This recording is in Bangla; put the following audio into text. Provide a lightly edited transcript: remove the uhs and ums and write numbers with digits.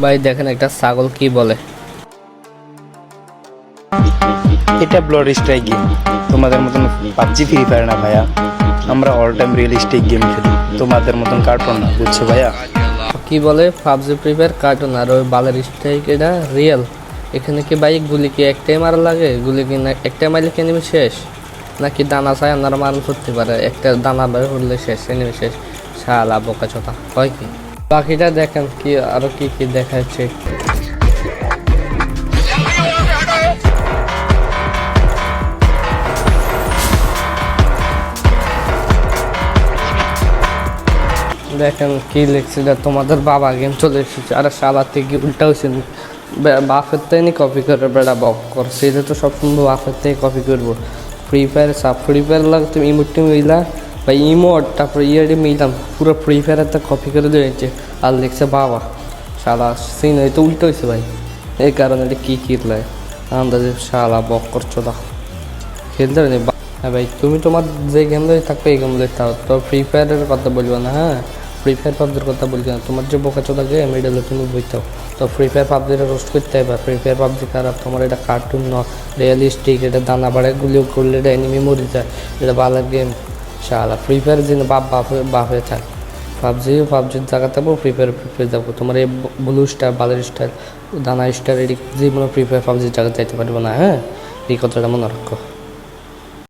ভাই দেখেন একটা ছাগল কি বলে। এটা ব্লড স্ট্রাইক গেম, তোমাদের মতন পাবজি ফ্রি ফায়ার না ভাইয়া। আমরা অল টাইম রিয়েলিস্টিক গেম খেলি, তোমাদের মতন কার্টুন না, বুঝছো ভাইয়া। কি বলে পাবজি ফ্রি ফায়ার কার্টুন আর ওই বালের স্ট্রাইক এটা রিয়েল। এখানে কি ভাই গুলি কি একটাই মারা লাগে? গুলি কি না একটাই মারলে কি এনিমি শেষ? নাকি দানা চাই আপনারা মারণ করতে পারে? একটা দানা বের করলে শেষ, এনিমি শেষ। শালা বোকা চোদা হয় কি। বাকিটা দেখেন কি আরো কি কি দেখাচ্ছে। দেখেন কি লিখছে, তোমাদের বাবা গেম চলে এসেছে। আরে শালা থেকে উল্টা হয়েছে, বাপের থেকে কপি করে বেড়া বক করছে। এটা তো সব সুন্দর বাপের থেকে কপি করবো। ফ্রি ফায়ার ফ্রি ফায়ার লাগে তুমি ইমোটটি মিলা বা ইমোট তারপরে ইয়ারটি মিলাম পুরো ফ্রি ফায়ারের তো কপি করে দিয়েছে। আর লিখছে বাবা। শালা সিন হয়তো উল্টো হয়েছে ভাই, এই কারণে এটা কী কিনলে আন্দাজে শালা বক করছো দা খেলতে পারি। হ্যাঁ ভাই, তুমি তোমার যে গেম লই থাকবে এই গেম লই থাকো, তো ফ্রি ফায়ারের কথা বলবো না। হ্যাঁ, ফ্রি ফায়ার পাবজির কথা বলবো না। তোমার যে বোকাচোদা গেম এটা তুমি বইতাও, তো ফ্রি ফায়ার পাবজিটা রোস্ট করতে হবে। ফ্রি ফায়ার পাবজি খারাপ, তোমার এটা কার্টুন নয়, রিয়েলিস্টিক। এটা দানা বাড়ায় গুলিও করলে এটা এনিমি মরে যায়, এটা ভালো গেম। শালা ফ্রি ফায়ার যেন বাপ হয়ে থাকে। পাবজির জায়গা থাকবো, ফ্রি ফায়ার যাবো। তোমার এই ব্লু স্টার বালের স্টার দানা স্টার এটি জীবনে ফ্রি ফায়ার পাবজির জায়গা যাইতে পারবো না। হ্যাঁ, এই কথাটা মনে রাখো।